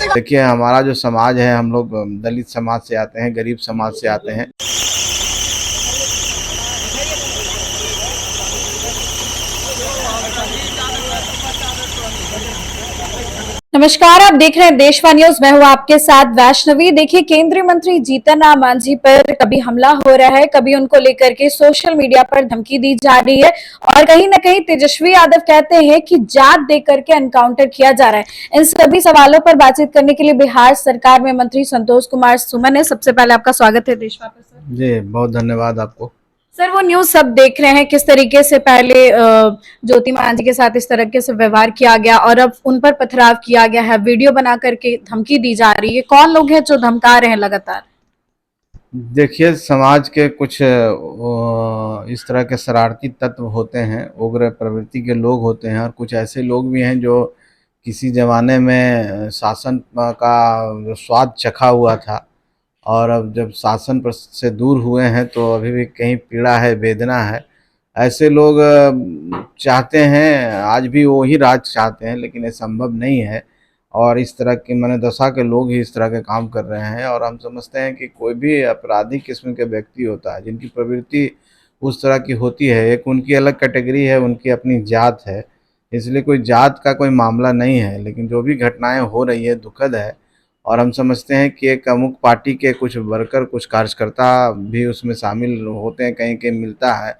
देखिए, हमारा जो समाज है, हम लोग दलित समाज से आते हैं, गरीब समाज से आते हैं। नमस्कार, आप देख रहे हैं देशवा न्यूज। मैं हूं आपके साथ वैष्णवी। देखिए, केंद्रीय मंत्री जीतन राम मांझी पर कभी हमला हो रहा है, कभी उनको लेकर के सोशल मीडिया पर धमकी दी जा रही है और कहीं ना कहीं तेजस्वी यादव कहते हैं कि जात दे करके एनकाउंटर किया जा रहा है। इन सभी सवालों पर बातचीत करने के लिए बिहार सरकार में मंत्री संतोष कुमार सुमन है। सबसे पहले आपका स्वागत है देशवा पर सर। जी, बहुत धन्यवाद आपको। सर, वो न्यूज सब देख रहे हैं किस तरीके से पहले ज्योति मांझी के साथ इस तरीके से व्यवहार किया गया और अब उन पर पथराव किया गया है, वीडियो बना करके धमकी दी जा रही है। कौन लोग हैं जो धमका रहे हैं लगातार? देखिए, समाज के कुछ इस तरह के शरारती तत्व होते हैं, उग्र प्रवृत्ति के लोग होते हैं और कुछ ऐसे लोग भी हैं जो किसी जमाने में शासन का जो स्वाद चखा हुआ था और अब जब शासन पर से दूर हुए हैं तो अभी भी कहीं पीड़ा है, वेदना है। ऐसे लोग चाहते हैं, आज भी वो ही राज चाहते हैं, लेकिन ये संभव नहीं है और इस तरह की मनोदशा के लोग ही इस तरह के काम कर रहे हैं। और हम समझते हैं कि कोई भी आपराधिक किस्म के व्यक्ति होता है जिनकी प्रवृत्ति उस तरह की होती है, एक उनकी अलग कैटेगरी है, उनकी अपनी जात है, इसलिए कोई जात का कोई मामला नहीं है। लेकिन जो भी घटनाएं हो रही है दुखद है और हम समझते हैं कि एक अमुक पार्टी के कुछ वर्कर, कुछ कार्यकर्ता भी उसमें शामिल होते हैं, कहीं कहीं मिलता है,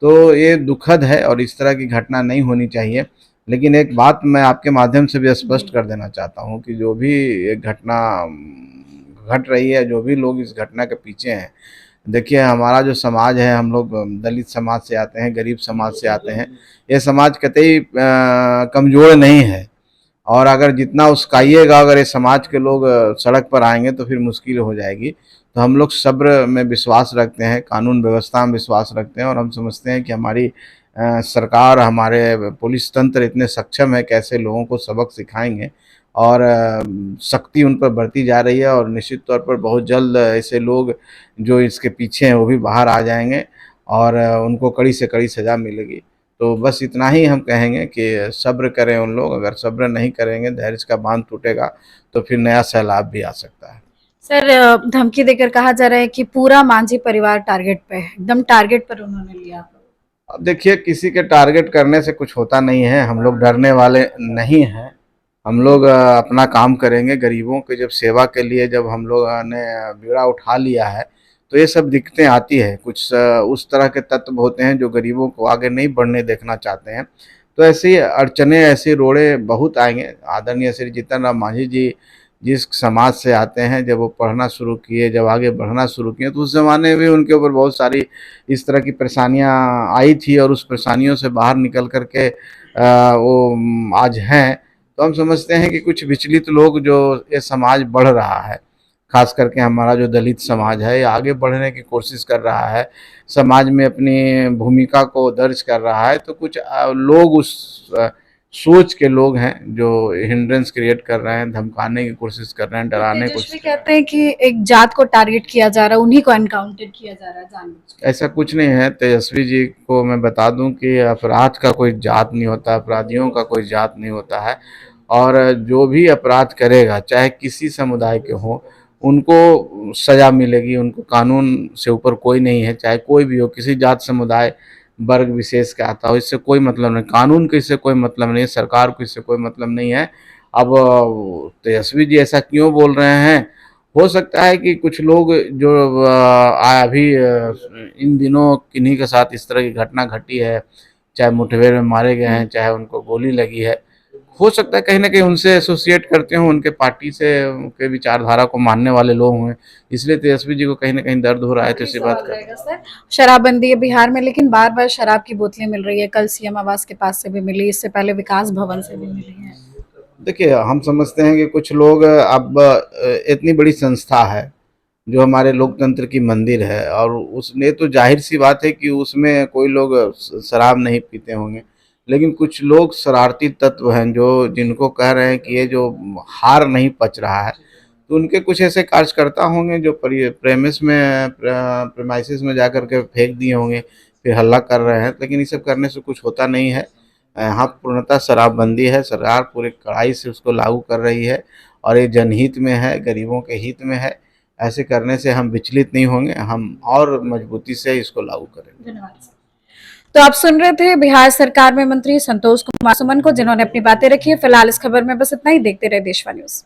तो ये दुखद है और इस तरह की घटना नहीं होनी चाहिए। लेकिन एक बात मैं आपके माध्यम से भी स्पष्ट कर देना चाहता हूँ कि जो भी एक घटना घट रही है, जो भी लोग इस घटना के पीछे हैं, देखिए, हमारा जो समाज है, हम लोग दलित समाज से आते हैं, गरीब समाज से आते हैं। ये समाज कतई कमज़ोर नहीं है और अगर जितना उस्काइएगा, अगर ये समाज के लोग सड़क पर आएंगे तो फिर मुश्किल हो जाएगी। तो हम लोग सब्र में विश्वास रखते हैं, कानून व्यवस्था में विश्वास रखते हैं और हम समझते हैं कि हमारी सरकार, हमारे पुलिस तंत्र इतने सक्षम है, कैसे लोगों को सबक सिखाएंगे और सख्ती उन पर बढ़ती जा रही है और निश्चित तौर पर बहुत जल्द ऐसे लोग जो इसके पीछे हैं वो भी बाहर आ जाएंगे और उनको कड़ी से कड़ी सज़ा मिलेगी। तो बस इतना ही हम कहेंगे कि सब्र करें उन लोग, अगर सब्र नहीं करेंगे, धैर्य का बांध टूटेगा तो फिर नया सैलाब भी आ सकता है। सर, धमकी देकर कहा जा रहा है कि पूरा मांझी परिवार टारगेट पे है, एकदम टारगेट पर उन्होंने लिया। अब देखिए, किसी के टारगेट करने से कुछ होता नहीं है, हम लोग डरने वाले नहीं हैं। हम लोग अपना काम करेंगे। गरीबों के जब सेवा के लिए जब हम लोग ने बीड़ा उठा लिया है तो ये सब दिक्कतें आती है। कुछ उस तरह के तत्व होते हैं जो गरीबों को आगे नहीं बढ़ने देखना चाहते हैं, तो ऐसी अड़चने, ऐसे रोड़े बहुत आएंगे। आदरणीय श्री जीतन राम मांझी जी जिस समाज से आते हैं, जब वो पढ़ना शुरू किए, जब आगे बढ़ना शुरू किए, तो उस ज़माने में भी उनके ऊपर बहुत सारी इस तरह की परेशानियां आई थी और उस परेशानियों से बाहर निकल कर के वो आज हैं। तो हम समझते हैं कि कुछ विचलित लोग, जो ये समाज बढ़ रहा है, खास करके हमारा जो दलित समाज है, ये आगे बढ़ने की कोशिश कर रहा है, समाज में अपनी भूमिका को दर्ज कर रहा है, तो कुछ लोग उस सोच के लोग हैं जो हिंड्रेंस क्रिएट कर रहे हैं, धमकाने की कोशिश कर रहे हैं, डराने की कोशिश। कहते हैं कि एक जात को टारगेट किया जा रहा है, उन्हीं को एनकाउंटर किया जा रहा है जानबूझकर। ऐसा कुछ नहीं है। तेजस्वी जी को मैं बता दूं कि अपराध का कोई जात नहीं होता, अपराधियों का कोई जात नहीं होता है और जो भी अपराध करेगा, चाहे किसी समुदाय के हो, उनको सज़ा मिलेगी। उनको कानून से ऊपर कोई नहीं है, चाहे कोई भी हो, किसी जात, समुदाय, वर्ग विशेष का आता हो, इससे कोई मतलब नहीं। कानून का इससे कोई मतलब नहीं है, सरकार को इससे कोई मतलब नहीं है। अब तेजस्वी जी ऐसा क्यों बोल रहे हैं? हो सकता है कि कुछ लोग जो अभी इन दिनों किन्हीं के साथ इस तरह की घटना घटी है, चाहे मुठभेड़ में मारे गए हैं, चाहे उनको गोली लगी है, हो सकता है कहीं ना कहीं उनसे एसोसिएट करते हों, उनके पार्टी से, उनके विचारधारा को मानने वाले लोग हुए, इसलिए तेजस्वी जी को कहीं ना कहीं दर्द हो रहा है। तो इसी बात का शराबबंदी है बिहार में, लेकिन बार बार शराब की बोतलें मिल रही है। कल सीएम आवास के पास से भी मिली, इससे पहले विकास भवन से भी मिली है। देखिए, हम समझते हैं कि कुछ लोग, अब इतनी बड़ी संस्था है जो हमारे लोकतंत्र की मंदिर है और उसने, तो जाहिर सी बात है कि उसमें कोई लोग शराब नहीं पीते होंगे, लेकिन कुछ लोग शरारती तत्व हैं जो जिनको कह रहे हैं कि ये जो हार नहीं पच रहा है, तो उनके कुछ ऐसे कार्यकर्ता होंगे जो प्रेमाइसिस में जाकर के फेंक दिए होंगे, फिर हल्ला कर रहे हैं, लेकिन ये सब करने से कुछ होता नहीं है। यहाँ पूर्णतः शराबबंदी है, सरकार पूरी कड़ाई से उसको लागू कर रही है और ये जनहित में है, गरीबों के हित में है। ऐसे करने से हम विचलित नहीं होंगे, हम और मजबूती से इसको लागू करेंगे। धन्यवाद। तो आप सुन रहे थे बिहार सरकार में मंत्री संतोष कुमार सुमन को, जिन्होंने अपनी बातें रखी है। फिलहाल इस खबर में बस इतना ही। देखते रहे देशवा न्यूज।